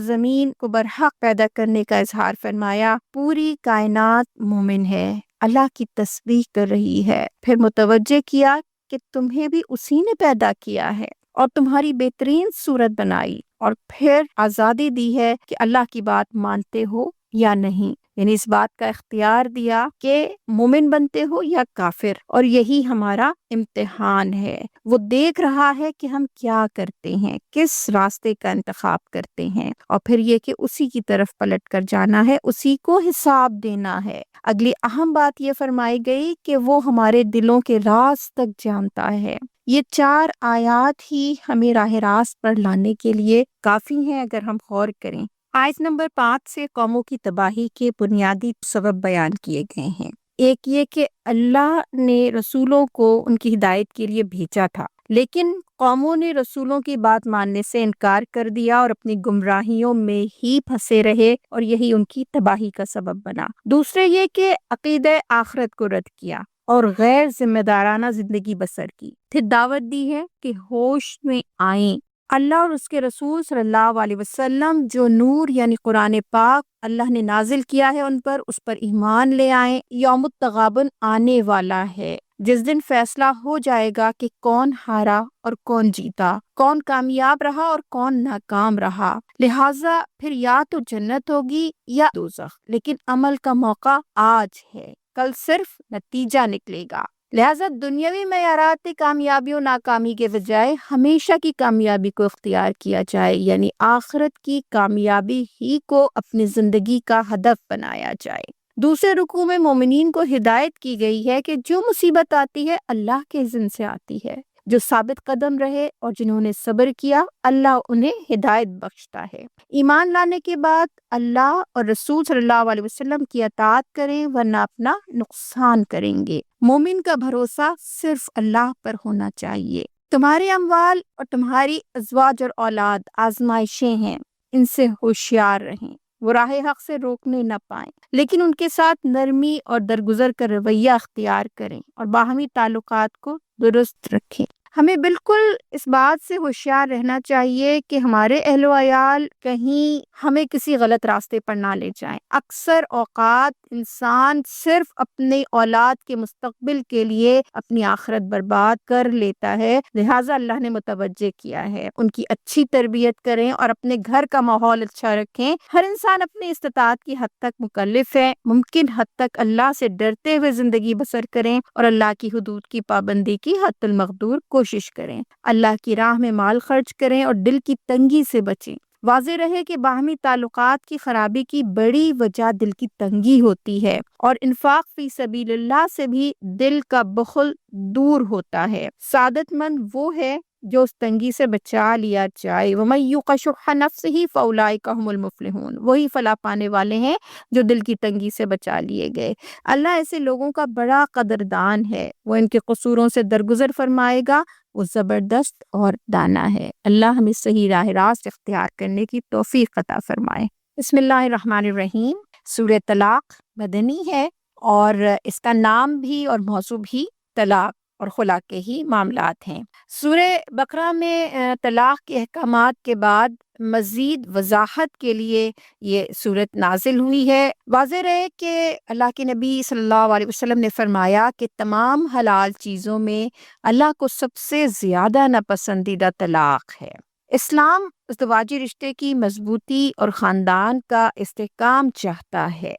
زمین کو برحق پیدا کرنے کا اظہار فرمایا۔ پوری کائنات مومن ہے، اللہ کی تسبیح کر رہی ہے، پھر متوجہ کیا کہ تمہیں بھی اسی نے پیدا کیا ہے اور تمہاری بہترین صورت بنائی، اور پھر آزادی دی ہے کہ اللہ کی بات مانتے ہو یا نہیں، یعنی اس بات کا اختیار دیا کہ مومن بنتے ہو یا کافر، اور یہی ہمارا امتحان ہے۔ وہ دیکھ رہا ہے کہ ہم کیا کرتے ہیں، کس راستے کا انتخاب کرتے ہیں، اور پھر یہ کہ اسی کی طرف پلٹ کر جانا ہے، اسی کو حساب دینا ہے۔ اگلی اہم بات یہ فرمائی گئی کہ وہ ہمارے دلوں کے راز تک جانتا ہے۔ یہ 4 آیات ہی ہمیں راہ راست پر لانے کے لیے کافی ہیں اگر ہم غور کریں۔ آیت نمبر 5 سے قوموں کی تباہی کے بنیادی سبب بیان کیے گئے ہیں۔ ایک یہ کہ اللہ نے رسولوں کو ان کی ہدایت کے لیے بھیجا تھا، لیکن قوموں نے رسولوں کی بات ماننے سے انکار کر دیا اور اپنی گمراہیوں میں ہی پھنسے رہے، اور یہی ان کی تباہی کا سبب بنا۔ دوسرے یہ کہ عقیدہ آخرت کو رد کیا اور غیر ذمہ دارانہ زندگی بسر کی۔ پھر دعوت دی ہے کہ ہوش میں آئیں۔ اللہ اور اس کے رسول صلی اللہ علیہ وسلم جو نور یعنی قرآن پاک اللہ نے نازل کیا ہے ان پر، اس پر ایمان لے آئیں۔ یوم التغابن آنے والا ہے، جس دن فیصلہ ہو جائے گا کہ کون ہارا اور کون جیتا، کون کامیاب رہا اور کون ناکام رہا۔ لہٰذا پھر یا تو جنت ہوگی یا دوزخ، لیکن عمل کا موقع آج ہے، کل صرف نتیجہ نکلے گا۔ لہٰذا دنیاوی معیارات کامیابی و ناکامی کے بجائے ہمیشہ کی کامیابی کو اختیار کیا جائے، یعنی آخرت کی کامیابی ہی کو اپنی زندگی کا ہدف بنایا جائے۔ دوسرے رکوع میں مومنین کو ہدایت کی گئی ہے کہ جو مصیبت آتی ہے اللہ کے اذن سے آتی ہے، جو ثابت قدم رہے اور جنہوں نے صبر کیا اللہ انہیں ہدایت بخشتا ہے۔ ایمان لانے کے بعد اللہ اور رسول صلی اللہ علیہ وسلم کی اطاعت کریں ورنہ اپنا نقصان کریں گے۔ مومن کا بھروسہ صرف اللہ پر ہونا چاہیے۔ تمہارے اموال اور تمہاری ازواج اور اولاد آزمائشیں ہیں، ان سے ہوشیار رہیں، وہ راہ حق سے روکنے نہ پائیں، لیکن ان کے ساتھ نرمی اور درگزر کا رویہ اختیار کریں اور باہمی تعلقات کو درست رکھیں۔ ہمیں بالکل اس بات سے ہوشیار رہنا چاہیے کہ ہمارے اہل و عیال کہیں ہمیں کسی غلط راستے پر نہ لے جائیں۔ اکثر اوقات انسان صرف اپنے اولاد کے مستقبل کے لیے اپنی آخرت برباد کر لیتا ہے، لہٰذا اللہ نے متوجہ کیا ہے ان کی اچھی تربیت کریں اور اپنے گھر کا ماحول اچھا رکھیں۔ ہر انسان اپنی استطاعت کی حد تک مکلف ہے، ممکن حد تک اللہ سے ڈرتے ہوئے زندگی بسر کریں اور اللہ کی حدود کی پابندی کی حد المقدور کوشش کریں۔ اللہ کی راہ میں مال خرچ کریں اور دل کی تنگی سے بچیں۔ واضح رہے کہ باہمی تعلقات کی خرابی کی بڑی وجہ دل کی تنگی ہوتی ہے، اور انفاق فی سبیل اللہ سے بھی دل کا بخل دور ہوتا ہے۔ سعادت مند وہ ہے جو اس تنگی سے بچا لیا جائے۔ وَمَن یُوقَ شُحَّ نَفْسِهِ فَأُولَٰئِکَ هُمُ الْمُفْلِحُونَ، وہی فلاح پانے والے ہیں جو دل کی تنگی سے بچا لیے گئے۔ اللہ ایسے لوگوں کا بڑا قدردان ہے، وہ ان کے قصوروں سے درگزر فرمائے گا، وہ زبردست اور دانا ہے۔ اللہ ہمیں صحیح راہ راست اختیار کرنے کی توفیق عطا فرمائے۔ بسم اللہ الرحمن الرحیم۔ سورہ طلاق مدنی ہے اور اس کا نام بھی اور موضوع بھی طلاق اور خلا کے ہی معاملات ہیں۔ سورہ بقرہ میں طلاق کے احکامات کے بعد مزید وضاحت کے لیے یہ صورت نازل ہوئی ہے۔ واضح رہے کہ اللہ کے نبی صلی اللہ علیہ وسلم نے فرمایا کہ تمام حلال چیزوں میں اللہ کو سب سے زیادہ ناپسندیدہ طلاق ہے۔ اسلام ازدواجی رشتے کی مضبوطی اور خاندان کا استحکام چاہتا ہے۔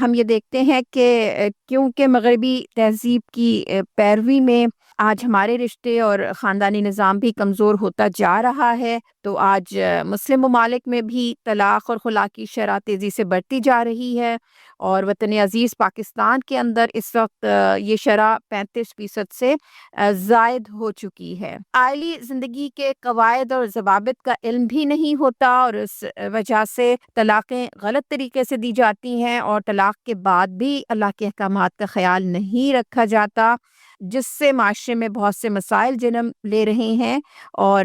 ہم یہ دیکھتے ہیں کہ کیونکہ مغربی تہذیب کی پیروی میں آج ہمارے رشتے اور خاندانی نظام بھی کمزور ہوتا جا رہا ہے، تو آج مسلم ممالک میں بھی طلاق اور خلا کی شرح تیزی سے بڑھتی جا رہی ہے، اور وطن عزیز پاکستان کے اندر اس وقت یہ شرح 35% سے زائد ہو چکی ہے۔ عائلی زندگی کے قواعد اور ضوابط کا علم بھی نہیں ہوتا، اور اس وجہ سے طلاقیں غلط طریقے سے دی جاتی ہیں، اور طلاق کے بعد بھی اللہ کے احکامات کا خیال نہیں رکھا جاتا، جس سے معاشرے میں بہت سے مسائل جنم لے رہے ہیں۔ اور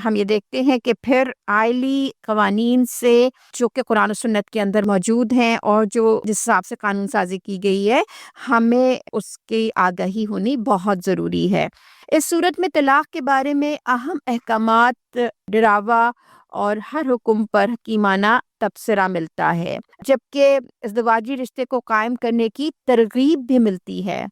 ہم یہ دیکھتے ہیں کہ پھر عائلی قوانین سے جو کہ قرآن و سنت کے اندر موجود ہیں اور جو جس حساب سے قانون سازی کی گئی ہے، ہمیں اس کی آگاہی ہونی بہت ضروری ہے۔ اس صورت میں طلاق کے بارے میں اہم احکامات، ڈراوا اور ہر حکم پر حکیمانہ تبصرہ ملتا ہے، جبکہ ازدواجی رشتے کو قائم کرنے کی ترغیب بھی ملتی ہے۔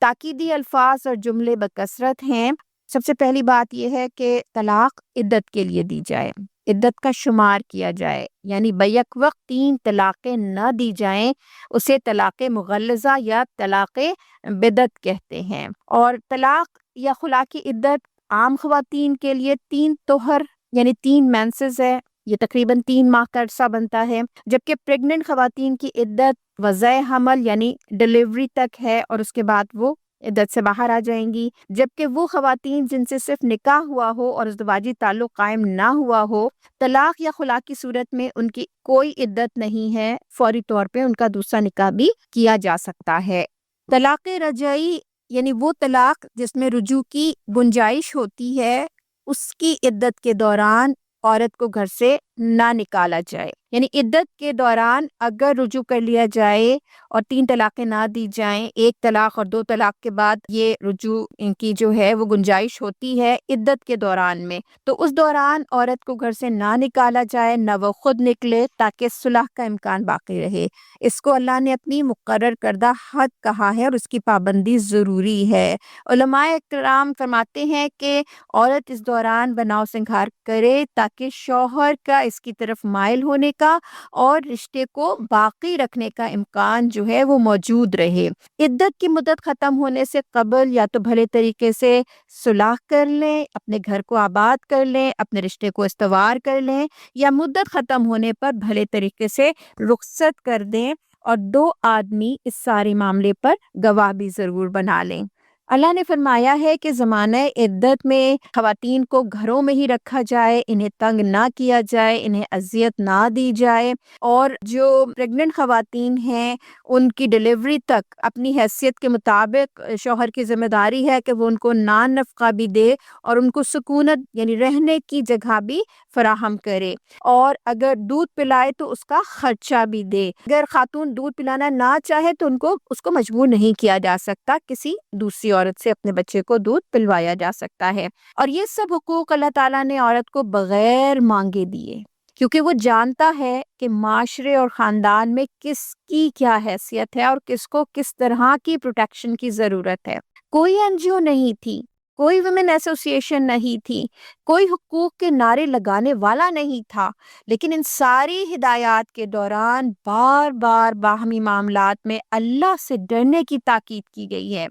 تاکیدی الفاظ اور جملے بکثرت ہیں۔ سب سے پہلی بات یہ ہے کہ طلاق عدت کے لیے دی جائے، عدت کا شمار کیا جائے، یعنی بیک وقت 3 طلاقیں نہ دی جائیں، اسے طلاق مغلظہ یا طلاق بدعت کہتے ہیں۔ اور طلاق یا خلا کی عدت عام خواتین کے لیے 3 طہر یعنی 3 مینسز ہے، یہ تقریباً 3 ماہ کا عرصہ بنتا ہے، جبکہ پریگننٹ خواتین کی عدت وضع حمل یعنی ڈلیوری تک ہے، اور اس کے بعد وہ عدت سے باہر آ جائیں گی۔ جبکہ وہ خواتین جن سے صرف نکاح ہوا ہو اور ازدواجی تعلق قائم نہ ہوا ہو، طلاق یا خلا کی صورت میں ان کی کوئی عدت نہیں ہے، فوری طور پہ ان کا دوسرا نکاح بھی کیا جا سکتا ہے۔ طلاق رجعی یعنی وہ طلاق جس میں رجوع کی گنجائش ہوتی ہے، اس کی عدت کے دوران عورت کو گھر سے نہ نکالا جائے، یعنی عدت کے دوران اگر رجوع کر لیا جائے اور 3 طلاقیں نہ دی جائیں، 1 طلاق اور 2 طلاق کے بعد یہ رجوع ان کی جو ہے وہ گنجائش ہوتی ہے عدت کے دوران میں، تو اس دوران عورت کو گھر سے نہ نکالا جائے، نہ وہ خود نکلے، تاکہ صلح کا امکان باقی رہے۔ اس کو اللہ نے اپنی مقرر کردہ حد کہا ہے اور اس کی پابندی ضروری ہے۔ علماء کرام فرماتے ہیں کہ عورت اس دوران بناؤ سنگھار کرے تاکہ شوہر کا اس کی طرف مائل ہونے کا اور رشتے کو باقی رکھنے کا امکان جو ہے وہ موجود رہے۔ عدت کی مدت ختم ہونے سے قبل یا تو بھلے طریقے سے صلح کر لیں، اپنے گھر کو آباد کر لیں، اپنے رشتے کو استوار کر لیں، یا مدت ختم ہونے پر بھلے طریقے سے رخصت کر دیں، اور 2 آدمی اس سارے معاملے پر گواہ بھی ضرور بنا لیں۔ اللہ نے فرمایا ہے کہ زمانہ عدت میں خواتین کو گھروں میں ہی رکھا جائے، انہیں تنگ نہ کیا جائے، انہیں اذیت نہ دی جائے، اور جو پریگننٹ خواتین ہیں ان کی ڈیلیوری تک اپنی حیثیت کے مطابق شوہر کی ذمہ داری ہے کہ وہ ان کو نان نفقہ بھی دے اور ان کو سکونت یعنی رہنے کی جگہ بھی فراہم کرے، اور اگر دودھ پلائے تو اس کا خرچہ بھی دے۔ اگر خاتون دودھ پلانا نہ چاہے تو اس کو مجبور نہیں کیا جا سکتا، کسی دوسری عورت سے اپنے بچے کو دودھ پلوایا جا سکتا ہے۔ اور یہ سب حقوق اللہ تعالیٰ نے عورت کو بغیر مانگے دیے، کیونکہ وہ جانتا ہے کہ معاشرے اور خاندان میں کس کی کیا حیثیت ہے اور کس کو کس طرح کی پروٹیکشن کی ضرورت ہے۔ کوئی NGO نہیں تھی، کوئی ویمن ایسوسی ایشن نہیں تھی، کوئی حقوق کے نعرے لگانے والا نہیں تھا، لیکن ان ساری ہدایات کے دوران بار بار باہمی معاملات میں اللہ سے ڈرنے کی تاکید کی گئی ہے،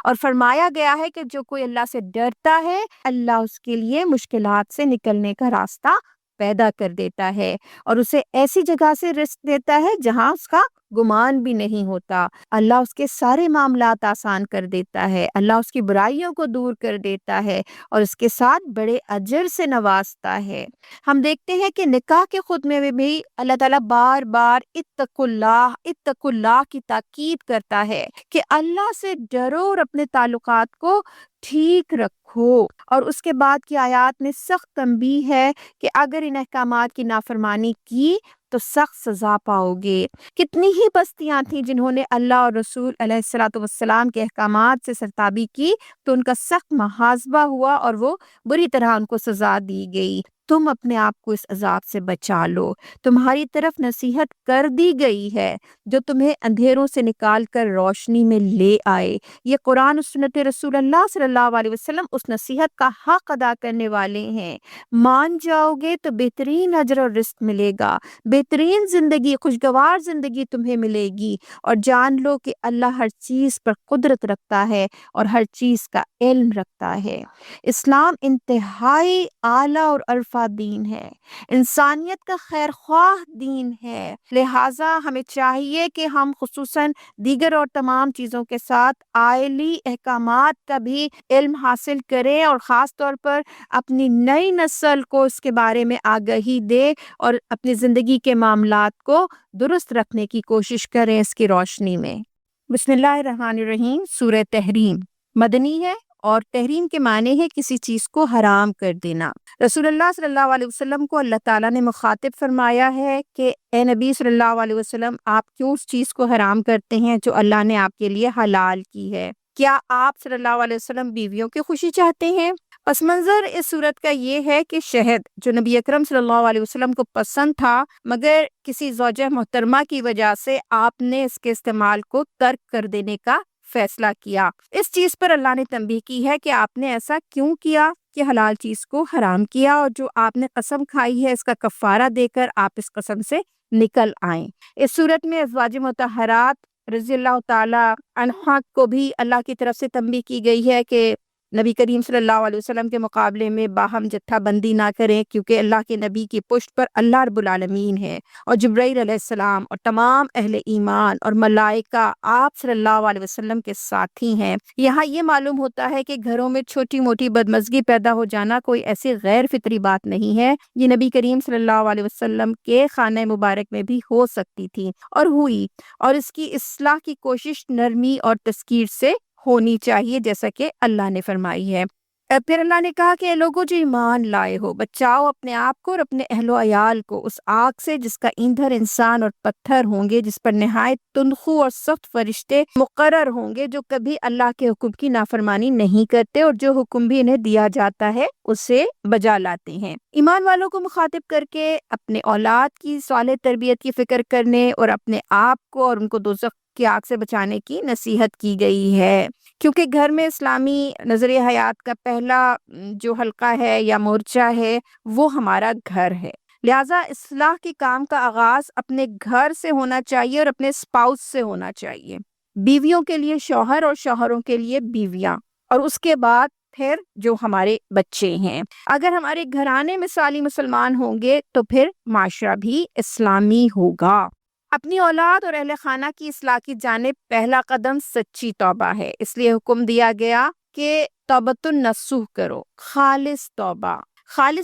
اور فرمایا گیا ہے کہ جو کوئی اللہ سے ڈرتا ہے اللہ اس کے لیے مشکلات سے نکلنے کا راستہ پیدا کر دیتا ہے، اور اسے ایسی جگہ سے رزق دیتا ہے جہاں اس کا گمان بھی نہیں ہوتا۔ اللہ اس کے سارے معاملات آسان کر دیتا ہے، اللہ اس کی برائیوں کو دور کر دیتا ہے اور اس کے ساتھ بڑے اجر سے نوازتا ہے۔ ہم دیکھتے ہیں کہ نکاح کے خطبے میں بھی اللہ تعالیٰ بار بار اتقوا اللہ کی تاکید کرتا ہے کہ اللہ سے ڈرو اور اپنے تعلقات کو ٹھیک رکھو، اور اس کے بعد کی آیات میں سخت تنبیہ ہے کہ اگر ان احکامات کی نافرمانی کی تو سخت سزا پاؤ گے۔ کتنی ہی بستیاں تھیں جنہوں نے اللہ اور رسول علیہ الصلوۃ والسلام کے احکامات سے سرتابی کی تو ان کا سخت محاسبہ ہوا اور وہ بری طرح ان کو سزا دی گئی۔ تم اپنے آپ کو اس عذاب سے بچا لو، تمہاری طرف نصیحت کر دی گئی ہے جو تمہیں اندھیروں سے نکال کر روشنی میں لے آئے۔ یہ قرآن و سنت رسول اللہ صلی اللہ علیہ وسلم اس نصیحت کا حق ادا کرنے والے ہیں۔ مان جاؤ گے تو بہترین اجر اور رزق ملے گا، بہترین زندگی، خوشگوار زندگی تمہیں ملے گی، اور جان لو کہ اللہ ہر چیز پر قدرت رکھتا ہے اور ہر چیز کا علم رکھتا ہے۔ اسلام انتہائی اعلیٰ اور عرفہ دین ہے، انسانیت کا خیر خواہ دین ہے، لہٰذا ہمیں چاہیے کہ ہم خصوصاً دیگر اور تمام چیزوں کے ساتھ آئلی احکامات کا بھی علم حاصل کریں، اور خاص طور پر اپنی نئی نسل کو اس کے بارے میں آگہی دے اور اپنی زندگی کے معاملات کو درست رکھنے کی کوشش کریں اس کی روشنی میں۔ بسم اللہ الرحمن الرحیم۔ سورہ تحریم مدنی ہے، اور تحریم کے معنی ہے کسی چیز کو حرام کر دینا۔ رسول اللہ صلی اللہ علیہ وسلم کو اللہ تعالیٰ نے مخاطب فرمایا ہے کہ اے نبی صلی اللہ علیہ وسلم، آپ کیوں اس چیز کو حرام کرتے ہیں جو اللہ نے آپ کے لیے حلال کی ہے؟ کیا آپ صلی اللہ علیہ وسلم بیویوں کی خوشی چاہتے ہیں؟ پس منظر اس صورت کا یہ ہے کہ شہد جو نبی اکرم صلی اللہ علیہ وسلم کو پسند تھا، مگر کسی زوجہ محترمہ کی وجہ سے آپ نے اس کے استعمال کو ترک کر دینے کا فیصلہ کیا۔ اس چیز پر اللہ نے تنبیہ کی ہے کہ آپ نے ایسا کیوں کیا کہ حلال چیز کو حرام کیا، اور جو آپ نے قسم کھائی ہے اس کا کفارہ دے کر آپ اس قسم سے نکل آئیں۔ اس صورت میں ازواج مطہرات رضی اللہ تعالی عنہا کو بھی اللہ کی طرف سے تنبیہ کی گئی ہے کہ نبی کریم صلی اللہ علیہ وسلم کے مقابلے میں باہم جتھا بندی نہ کریں، کیونکہ اللہ کے نبی کی پشت پر اللہ رب العالمین ہے، اور جبرائیل علیہ السلام اور تمام اہل ایمان اور ملائکہ آپ صلی اللہ علیہ وسلم کے ساتھی ہیں۔ یہاں یہ معلوم ہوتا ہے کہ گھروں میں چھوٹی موٹی بدمزگی پیدا ہو جانا کوئی ایسی غیر فطری بات نہیں ہے، یہ نبی کریم صلی اللہ علیہ وسلم کے خانہ مبارک میں بھی ہو سکتی تھی اور ہوئی، اور اس کی اصلاح کی کوشش نرمی اور تذکیر سے ہونی چاہیے، جیسا کہ اللہ نے فرمائی ہے۔ پھر اللہ نے کہا کہ اے لوگوں جو ایمان لائے ہو، بچاؤ اپنے آپ کو اور اپنے اہل و عیال کو اس آگ سے جس کا ایندھن انسان اور پتھر ہوں گے، جس پر نہایت تندخو اور سخت فرشتے مقرر ہوں گے جو کبھی اللہ کے حکم کی نافرمانی نہیں کرتے، اور جو حکم بھی انہیں دیا جاتا ہے اسے بجا لاتے ہیں۔ ایمان والوں کو مخاطب کر کے اپنے اولاد کی صالح تربیت کی فکر کرنے اور اپنے آپ کو اور ان کو دوزخ کی آگ سے بچانے کی نصیحت کی گئی ہے، کیونکہ گھر میں اسلامی نظریہ حیات کا پہلا جو حلقہ ہے یا مورچہ ہے وہ ہمارا گھر ہے۔ لہٰذا اصلاح کے کام کا آغاز اپنے گھر سے ہونا چاہیے اور اپنے اسپاؤس سے ہونا چاہیے. بیویوں کے لیے شوہر اور شوہروں کے لیے بیویاں، اور اس کے بعد پھر جو ہمارے بچے ہیں. اگر ہمارے گھرانے مثالی مسلمان ہوں گے تو پھر معاشرہ بھی اسلامی ہوگا. اپنی اولاد اور اہل خانہ کی اصلاح کی جانب پہلا قدم سچی توبہ ہے. اس لیے حکم دیا گیا کہ توبۃ النصوح کرو، خالص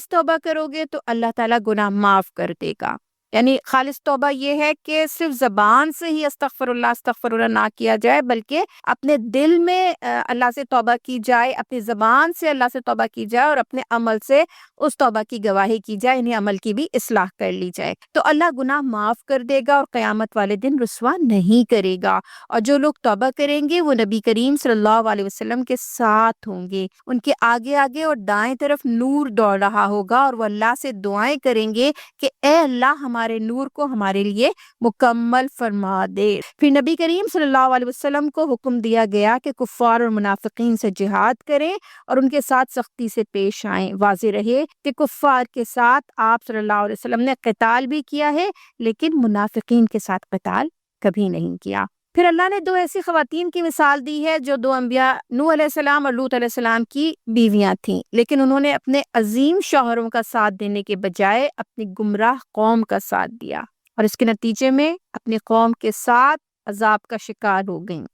توبہ کرو گے تو اللہ تعالیٰ گناہ معاف کر دے گا. یعنی خالص توبہ یہ ہے کہ صرف زبان سے ہی استغفر اللہ نہ کیا جائے، بلکہ اپنے دل میں اللہ سے توبہ کی جائے، اپنی زبان سے اللہ سے توبہ کی جائے، اور اپنے عمل سے اس توبہ کی گواہی کی جائے، یعنی عمل کی بھی اصلاح کر لی جائے. تو اللہ گناہ معاف کر دے گا اور قیامت والے دن رسوا نہیں کرے گا. اور جو لوگ توبہ کریں گے وہ نبی کریم صلی اللہ علیہ وسلم کے ساتھ ہوں گے. ان کے آگے آگے اور دائیں طرف نور دوڑ رہا ہوگا، اور وہ اللہ سے دعائیں کریں گے کہ اے اللہ ہمارے نور کو ہمارے لیے مکمل فرما دے. پھر نبی کریم صلی اللہ علیہ وسلم کو حکم دیا گیا کہ کفار اور منافقین سے جہاد کریں اور ان کے ساتھ سختی سے پیش آئیں. واضح رہے کہ کفار کے ساتھ آپ صلی اللہ علیہ وسلم نے قتال بھی کیا ہے، لیکن منافقین کے ساتھ قتال کبھی نہیں کیا. پھر اللہ نے دو ایسی خواتین کی مثال دی ہے جو دو انبیاء نوح علیہ السلام اور لوط علیہ السلام کی بیویاں تھیں، لیکن انہوں نے اپنے عظیم شوہروں کا ساتھ دینے کے بجائے اپنی گمراہ قوم کا ساتھ دیا، اور اس کے نتیجے میں اپنی قوم کے ساتھ عذاب کا شکار ہو گئیں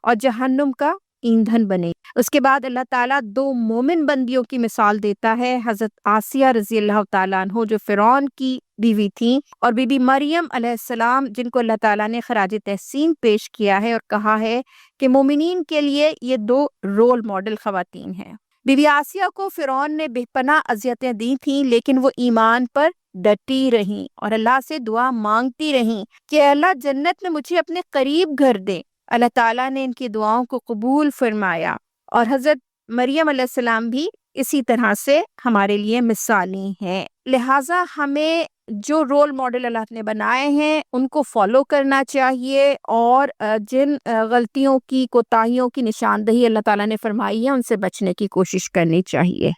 اور جہنم کا ایندھن بنے. اس کے بعد اللہ تعالیٰ دو مومن بندیوں کی مثال دیتا ہے، حضرت آسیہ رضی اللہ تعالیٰ عنہ جو فرعون کی بیوی تھیں، اور بی بی مریم علیہ السلام جن کو اللہ تعالیٰ نے خراج تحسین پیش کیا ہے اور کہا ہے کہ مومنین کے لیے یہ دو رول ماڈل خواتین ہیں. بی بی آسیہ کو فرعون نے بے پناہ اذیتیں دی تھیں، لیکن وہ ایمان پر ڈٹی رہیں اور اللہ سے دعا مانگتی رہیں کہ اللہ جنت میں مجھے اپنے قریب گھر دے. اللہ تعالیٰ نے ان کی دعاؤں کو قبول فرمایا، اور حضرت مریم علیہ السلام بھی اسی طرح سے ہمارے لیے مثالی ہیں. لہٰذا ہمیں جو رول ماڈل اللہ نے بنائے ہیں ان کو فالو کرنا چاہیے، اور جن غلطیوں کی، کوتاہیوں کی نشاندہی اللہ تعالیٰ نے فرمائی ہے ان سے بچنے کی کوشش کرنی چاہیے.